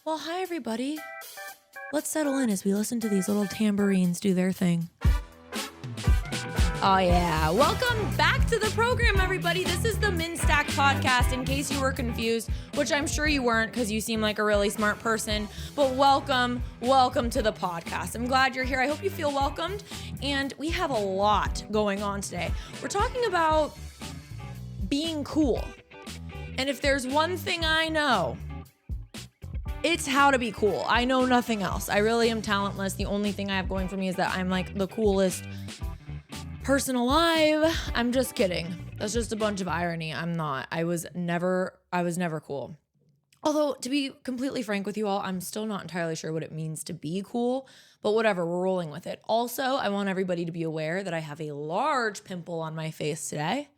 Well, hi, everybody. Let's settle in as we listen to these little tambourines do their thing. Oh, yeah. Welcome back to the program, everybody. This is the Minstack podcast, in case you were confused, which I'm sure you weren't because you seem like a really smart person. But welcome to the podcast. I'm glad you're here. I hope you feel welcomed. And we have a lot going on today. We're talking about being cool. And if there's one thing I know, it's how to be cool. I know nothing else. I really am talentless. The only thing I have going for me is that I'm like the coolest person alive. I'm just kidding. That's just a bunch of irony. I'm not. I was never cool. Although, to be completely frank with you all, I'm still not entirely sure what it means to be cool, but whatever, we're rolling with it. Also, I want everybody to be aware that I have a large pimple on my face today.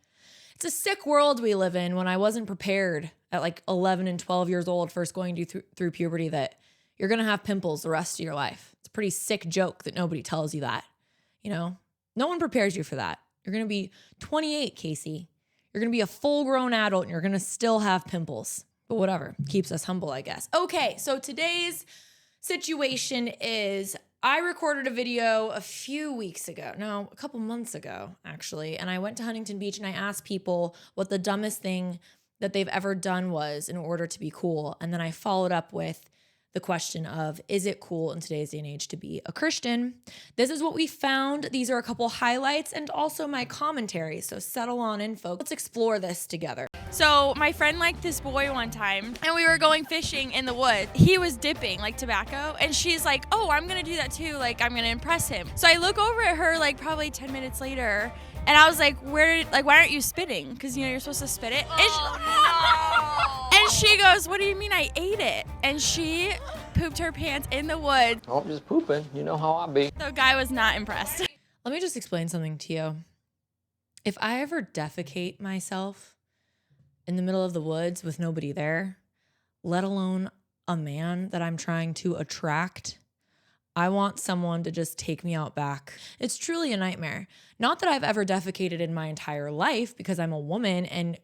It's a sick world we live in when I wasn't prepared at like 11 and 12 years old, first going through puberty, that you're going to have pimples the rest of your life. It's a pretty sick joke that nobody tells you that, you know? No one prepares you for that. You're going to be 28, Casey. You're going to be a full-grown adult and you're going to still have pimples. But whatever, keeps us humble, I guess. Okay, so today's situation is I recorded a video a couple months ago, actually, and I went to Huntington Beach and I asked people what the dumbest thing that they've ever done was in order to be cool. And then I followed up with the question of, is it cool in today's day and age to be a Christian? This is what we found. These are a couple highlights and also my commentary. So settle on in, folks. Let's explore this together. So my friend liked this boy one time and we were going fishing in the woods. He was dipping like tobacco and she's like, oh, I'm going to do that too. Like, I'm going to impress him. So I look over at her like probably 10 minutes later and I was like, why aren't you spitting? Because, you know, you're supposed to spit it. And she goes, what do you mean I ate it? And she pooped her pants in the woods. Oh, I'm just pooping. You know how I be. The guy was not impressed. Let me just explain something to you. If I ever defecate myself in the middle of the woods with nobody there, let alone a man that I'm trying to attract, I want someone to just take me out back. It's truly a nightmare. Not that I've ever defecated in my entire life because I'm a woman and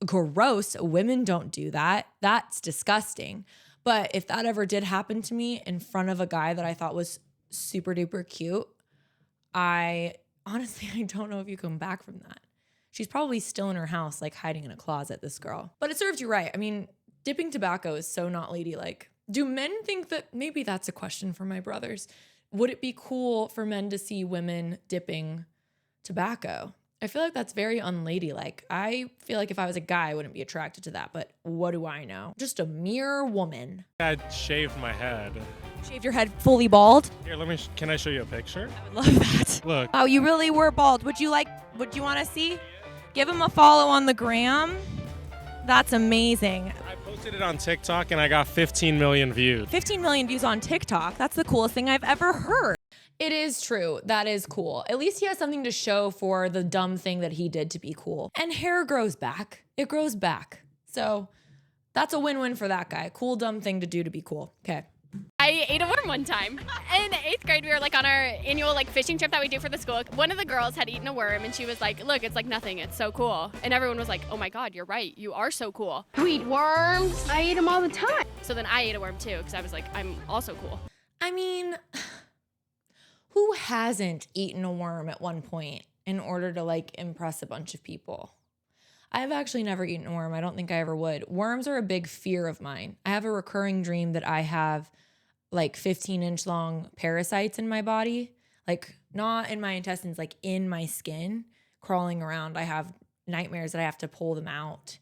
gross, women don't do that. That's disgusting. But if that ever did happen to me in front of a guy that I thought was super duper cute, I don't know if you come back from that. She's probably still in her house, like hiding in a closet, this girl. But it served you right. I mean, dipping tobacco is so not ladylike. Do men think that, maybe that's a question for my brothers, would it be cool for men to see women dipping tobacco? I feel like that's very unladylike. I feel like if I was a guy, I wouldn't be attracted to that, but what do I know? Just a mere woman. I shaved my head. Shaved your head fully bald? Here, can I show you a picture? I would love that. Look. Oh, you really were bald. Would you want to see? Give him a follow on the gram. That's amazing. I posted it on TikTok and I got 15 million views. 15 million views on TikTok. That's the coolest thing I've ever heard. It is true. That is cool. At least he has something to show for the dumb thing that he did to be cool. And hair grows back. It grows back. So that's a win-win for that guy. Cool, dumb thing to do to be cool. Okay. I ate a worm one time. In 8th grade, we were like on our annual fishing trip that we do for the school. One of the girls had eaten a worm and she was like, look, it's like nothing. It's so cool. And everyone was like, oh my God, you're right. You are so cool. You eat worms? I eat them all the time. So then I ate a worm too because I was like, I'm also cool. I mean, who hasn't eaten a worm at one point in order to like impress a bunch of people? I've actually never eaten a worm. I don't think I ever would. Worms are a big fear of mine. I have a recurring dream that I have like 15-inch long parasites in my body, like not in my intestines, like in my skin, crawling around. I have nightmares that I have to pull them out.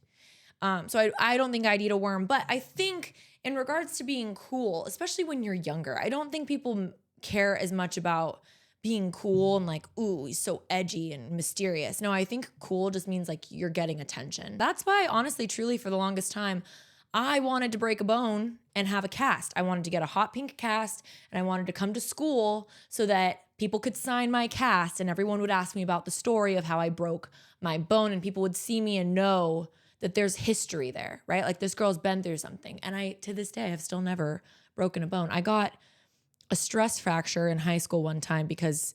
So I don't think I'd eat a worm, but I think in regards to being cool, especially when you're younger, I don't think people care as much about being cool and like, ooh, he's so edgy and mysterious. No, I think cool just means like you're getting attention. That's why, honestly, truly, for the longest time, I wanted to break a bone and have a cast. I wanted to get a hot pink cast and I wanted to come to school so that people could sign my cast and everyone would ask me about the story of how I broke my bone and people would see me and know that there's history there, right? Like this girl's been through something. And I, to this day, have still never broken a bone. I got a stress fracture in high school one time because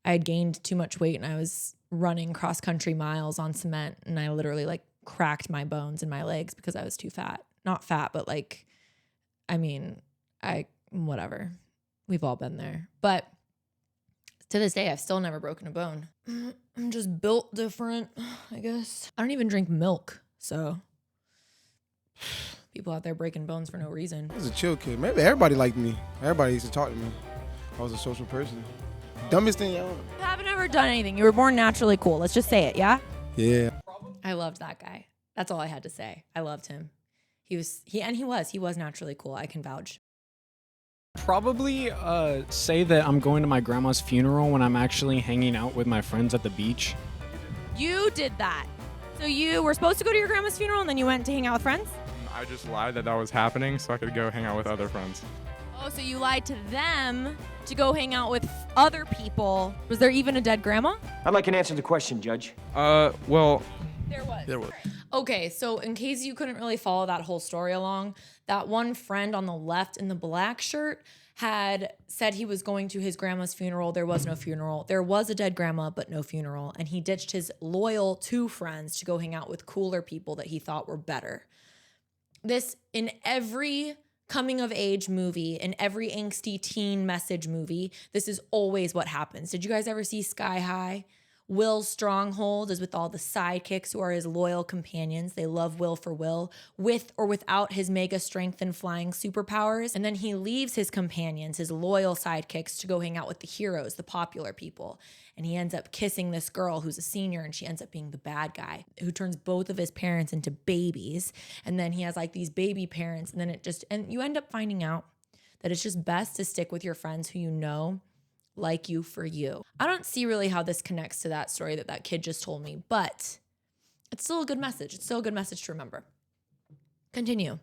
I had gained too much weight and I was running cross country miles on cement and I literally like cracked my bones in my legs because I was too fat. Not fat, but like I mean, whatever. We've all been there. But to this day, I've still never broken a bone. I'm just built different, I guess. I don't even drink milk, so people out there breaking bones for no reason. I was a chill kid. Maybe everybody liked me. Everybody used to talk to me. I was a social person. Dumbest thing ever. You haven't ever done anything. You were born naturally cool. Let's just say it, yeah? Yeah. I loved that guy. That's all I had to say. I loved him. He was naturally cool. I can vouch. Probably say that I'm going to my grandma's funeral when I'm actually hanging out with my friends at the beach. You did that. So you were supposed to go to your grandma's funeral and then you went to hang out with friends? I just lied that was happening so I could go hang out with other friends. Oh, so you lied to them to go hang out with other people. Was there even a dead grandma? I'd like an answer to the question, Judge. Well, There was. Okay, so in case you couldn't really follow that whole story along, that one friend on the left in the black shirt had said he was going to his grandma's funeral. There was no funeral. There was a dead grandma, but no funeral. And he ditched his loyal 2 friends to go hang out with cooler people that he thought were better. This, in every coming of age movie, in every angsty teen message movie, this is always what happens. Did you guys ever see Sky High? Will's stronghold is with all the sidekicks who are his loyal companions. They love Will for Will, with or without his mega strength and flying superpowers. And then he leaves his companions, his loyal sidekicks, to go hang out with the heroes, the popular people. And he ends up kissing this girl who's a senior, and she ends up being the bad guy who turns both of his parents into babies. And then he has like these baby parents, and then and you end up finding out that it's just best to stick with your friends who you know like you for you. I don't see really how this connects to that story that kid just told me, but it's still a good message. It's still a good message to remember. Continue.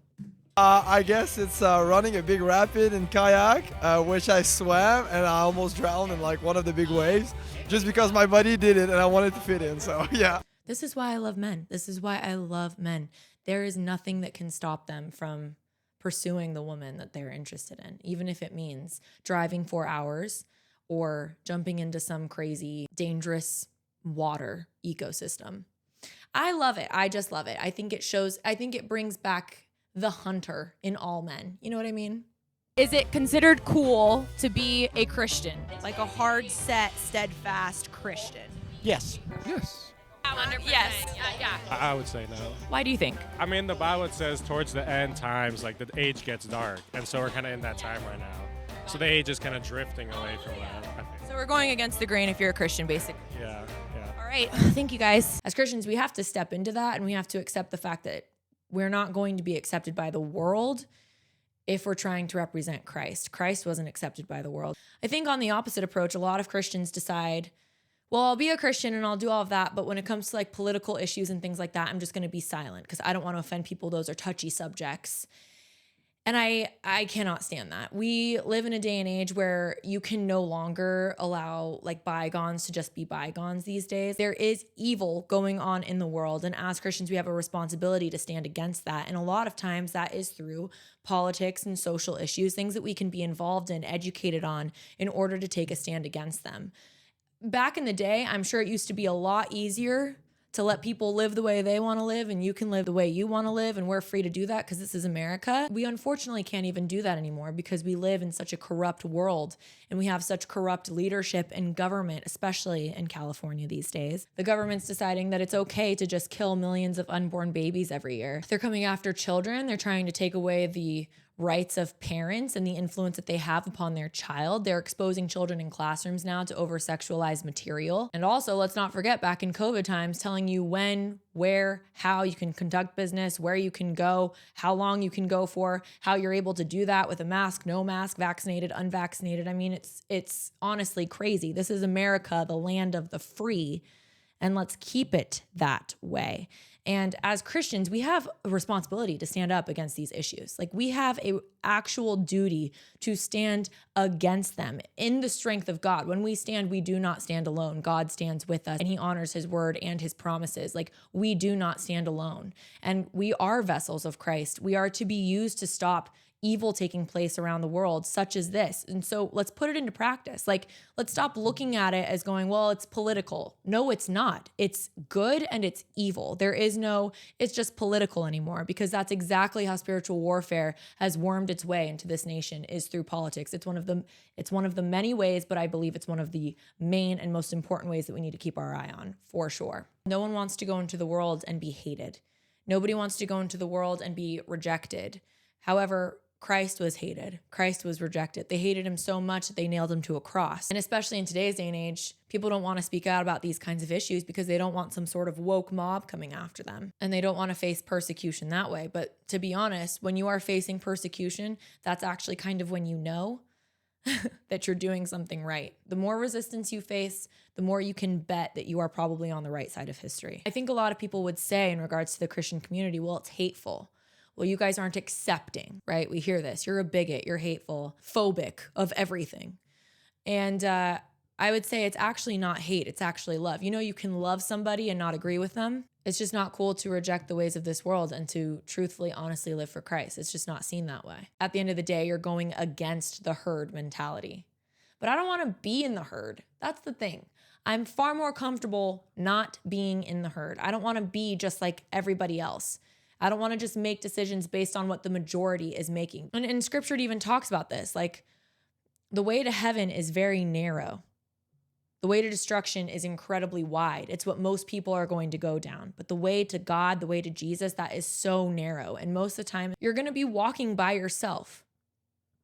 I guess it's running a big rapid in kayak, which I swam and I almost drowned in like one of the big waves just because my buddy did it and I wanted to fit in. So yeah. This is why I love men. This is why I love men. There is nothing that can stop them from pursuing the woman that they're interested in, even if it means driving 4 hours or jumping into some crazy, dangerous water ecosystem. I love it. I just love it. I think it brings back the hunter in all men. You know what I mean? Is it considered cool to be a Christian? Like a hard set, steadfast Christian? Yes. Yes. 100%. Yes. Yeah. I would say no. Why do you think? I mean, the Bible says towards the end times, like the age gets dark. And so we're kind of in that time right now. So the age is kind of drifting away from that, I think. So we're going against the grain if you're a Christian, basically. Yeah. All right. Thank you, guys. As Christians, we have to step into that, and we have to accept the fact that we're not going to be accepted by the world if we're trying to represent Christ. Christ wasn't accepted by the world. I think on the opposite approach, a lot of Christians decide, well, I'll be a Christian and I'll do all of that, but when it comes to like political issues and things like that, I'm just going to be silent because I don't want to offend people. Those are touchy subjects. And I cannot stand that. We live in a day and age where you can no longer allow like bygones to just be bygones these days. There is evil going on in the world. And as Christians, we have a responsibility to stand against that. And a lot of times that is through politics and social issues, things that we can be involved in, educated on in order to take a stand against them. Back in the day, I'm sure it used to be a lot easier to let people live the way they want to live, and you can live the way you want to live, and we're free to do that because this is America. We unfortunately can't even do that anymore because we live in such a corrupt world, and we have such corrupt leadership and government, especially in California these days. The government's deciding that it's okay to just kill millions of unborn babies every year. They're coming after children. They're trying to take away the rights of parents and the influence that they have upon their child. They're exposing children in classrooms now to over-sexualized material. And also, let's not forget, back in COVID times, telling you when, where, how you can conduct business, where you can go, how long you can go for, how you're able to do that with a mask, no mask, vaccinated, unvaccinated. I mean, it's honestly crazy. This is America, the land of the free, and let's keep it that way. And as Christians, we have a responsibility to stand up against these issues. Like we have a actual duty to stand against them in the strength of God. When we stand, we do not stand alone. God stands with us and he honors his word and his promises. Like we do not stand alone. And we are vessels of Christ. We are to be used to stop evil taking place around the world, such as this. And so let's put it into practice. Like, let's stop looking at it as going, well, it's political. No, it's not. It's good and it's evil. There is no, it's just political anymore, because that's exactly how spiritual warfare has wormed its way into this nation, is through politics. It's one of the many ways, but I believe it's one of the main and most important ways that we need to keep our eye on, for sure. No one wants to go into the world and be hated. Nobody wants to go into the world and be rejected. However, Christ was hated. Christ was rejected. They hated him so much that they nailed him to a cross. And especially in today's day and age, people don't want to speak out about these kinds of issues because they don't want some sort of woke mob coming after them. And they don't want to face persecution that way. But to be honest, when you are facing persecution, that's actually kind of when you know that you're doing something right. The more resistance you face, the more you can bet that you are probably on the right side of history. I think a lot of people would say in regards to the Christian community, well, it's hateful. Well, you guys aren't accepting, right? We hear this. You're a bigot, you're hateful, phobic of everything. And I would say it's actually not hate, it's actually love. You know, you can love somebody and not agree with them. It's just not cool to reject the ways of this world and to truthfully, honestly live for Christ. It's just not seen that way. At the end of the day, you're going against the herd mentality. But I don't want to be in the herd. That's the thing. I'm far more comfortable not being in the herd. I don't want to be just like everybody else. I don't want to just make decisions based on what the majority is making. And scripture even talks about this. Like, the way to heaven is very narrow. The way to destruction is incredibly wide. It's what most people are going to go down. But the way to God, the way to Jesus, that is so narrow. And most of the time, you're going to be walking by yourself.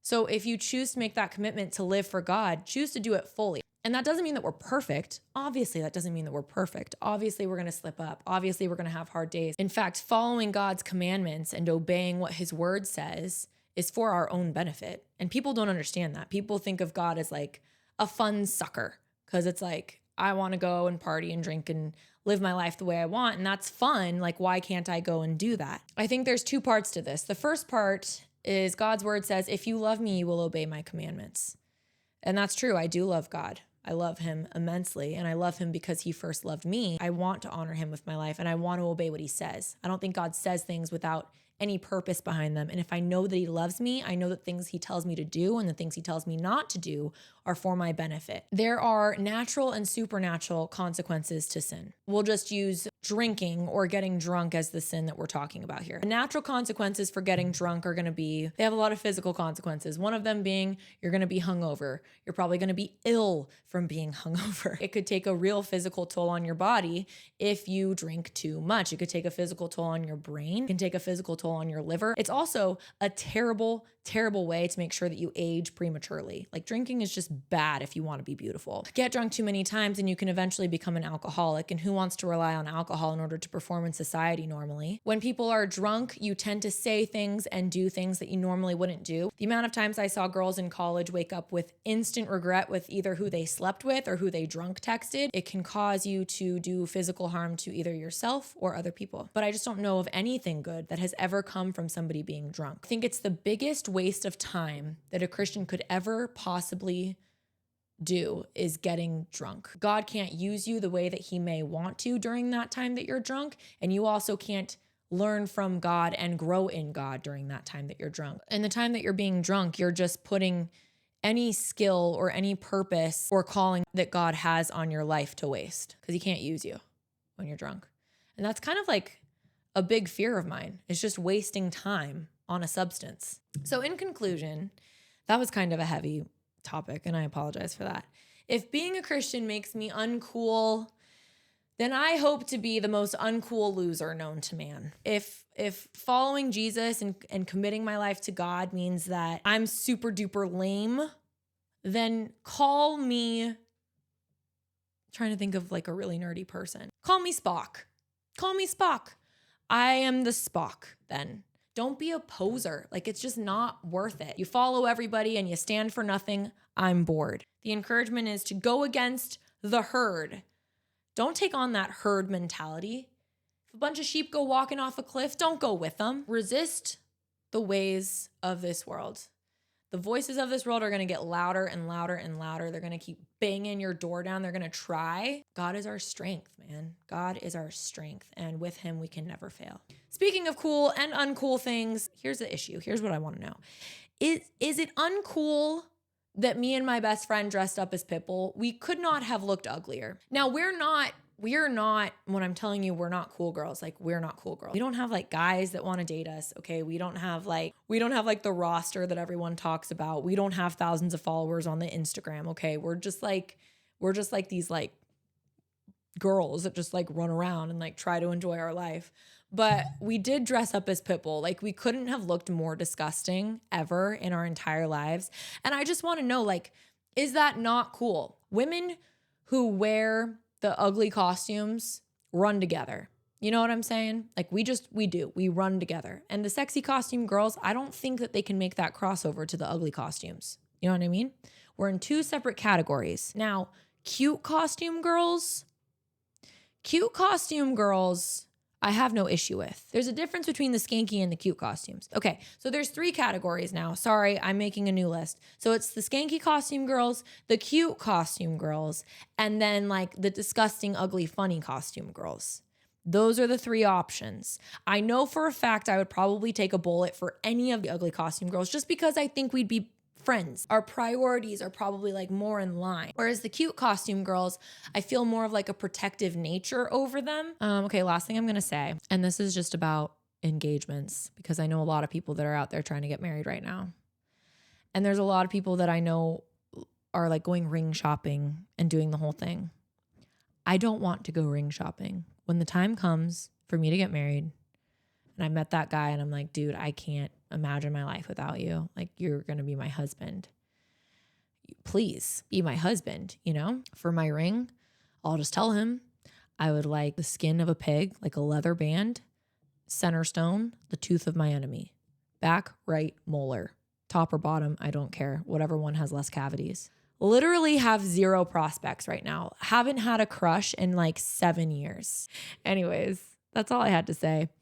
So if you choose to make that commitment to live for God, choose to do it fully. And that doesn't mean that we're perfect. Obviously, that doesn't mean that we're perfect. Obviously, we're going to slip up. Obviously, we're going to have hard days. In fact, following God's commandments and obeying what his word says is for our own benefit. And people don't understand that. People think of God as like a fun sucker, because it's like, I want to go and party and drink and live my life the way I want. And that's fun. Like, why can't I go and do that? I think there's two parts to this. The first part is God's word says, if you love me, you will obey my commandments. And that's true. I do love God. I love him immensely, and I love him because he first loved me. I want to honor him with my life, and I want to obey what he says. I don't think God says things without any purpose behind them. And if I know that he loves me, I know that things he tells me to do and the things he tells me not to do are for my benefit. There are natural and supernatural consequences to sin. We'll just use drinking or getting drunk as the sin that we're talking about here. The natural consequences for getting drunk are going to be, they have a lot of physical consequences. One of them being you're going to be hungover. You're probably going to be ill from being hungover. It could take a real physical toll on your body if you drink too much. It could take a physical toll on your brain. It can take a physical toll on your liver. It's also a terrible, terrible way to make sure that you age prematurely. Like, drinking is just bad if you want to be beautiful. Get drunk too many times and you can eventually become an alcoholic. And who wants to rely on alcohol in order to perform in society normally? When people are drunk, you tend to say things and do things that you normally wouldn't do. The amount of times I saw girls in college wake up with instant regret with either who they slept with or who they drunk texted, it can cause you to do physical harm to either yourself or other people. But I just don't know of anything good that has ever come from somebody being drunk. I think it's the biggest waste of time that a Christian could ever possibly do is getting drunk. God can't use you the way that he may want to during that time that you're drunk, and you also can't learn from God and grow in God during that time that you're drunk. And the time that you're being drunk, you're just putting any skill or any purpose or calling that God has on your life to waste, because he can't use you when you're drunk. And that's kind of like a big fear of mine. It's just wasting time on a substance. So in conclusion, that was kind of a heavy topic, and I apologize for that. If being a Christian makes me uncool, then I hope to be the most uncool loser known to man. If following Jesus and committing my life to God means that I'm super duper lame, then call me, I'm trying to think of like a really nerdy person. Call me Spock. Call me Spock. I am the Spock then. Don't be a poser. Like, it's just not worth it. You follow everybody and you stand for nothing. I'm bored. The encouragement is to go against the herd. Don't take on that herd mentality. If a bunch of sheep go walking off a cliff, don't go with them. Resist the ways of this world. The voices of this world are going to get louder and louder and louder. They're going to keep banging your door down. They're going to try. God is our strength, man. God is our strength. And with him, we can never fail. Speaking of cool and uncool things, here's the issue. Here's what I want to know. Is it uncool that me and my best friend dressed up as Pitbull? We could not have looked uglier. Now, we're not, when I'm telling you we're not cool girls, like we're not cool girls. We don't have like guys that want to date us, okay? We don't have like the roster that everyone talks about. We don't have thousands of followers on the Instagram, okay? We're just like these like girls that just like run around and like try to enjoy our life. But we did dress up as Pitbull. Like we couldn't have looked more disgusting ever in our entire lives. And I just want to know, like, is that not cool? Women who wear the ugly costumes run together. You know what I'm saying? Like we run together. And the sexy costume girls, I don't think that they can make that crossover to the ugly costumes. You know what I mean? We're in two separate categories. Now, cute costume girls, I have no issue with. There's a difference between the skanky and the cute costumes. Okay, so there's 3 categories now. Sorry, I'm making a new list. So it's the skanky costume girls, the cute costume girls, and then like the disgusting, ugly, funny costume girls. Those are the 3 options. I know for a fact I would probably take a bullet for any of the ugly costume girls just because I think we'd be friends. Our priorities are probably like more in line. Whereas the cute costume girls, I feel more of like a protective nature over them. Okay, last thing I'm gonna say, and this is just about engagements because I know a lot of people that are out there trying to get married right now. And there's a lot of people that I know are like going ring shopping and doing the whole thing. I don't want to go ring shopping. When the time comes for me to get married, and I met that guy and I'm like, dude, I can't imagine my life without you. Like, you're going to be my husband. Please be my husband, you know? For my ring, I'll just tell him I would like the skin of a pig, like a leather band, center stone, the tooth of my enemy, back, right, molar, top or bottom, I don't care. Whatever one has less cavities. Literally have 0 prospects right now. Haven't had a crush in like 7 years. Anyways, that's all I had to say.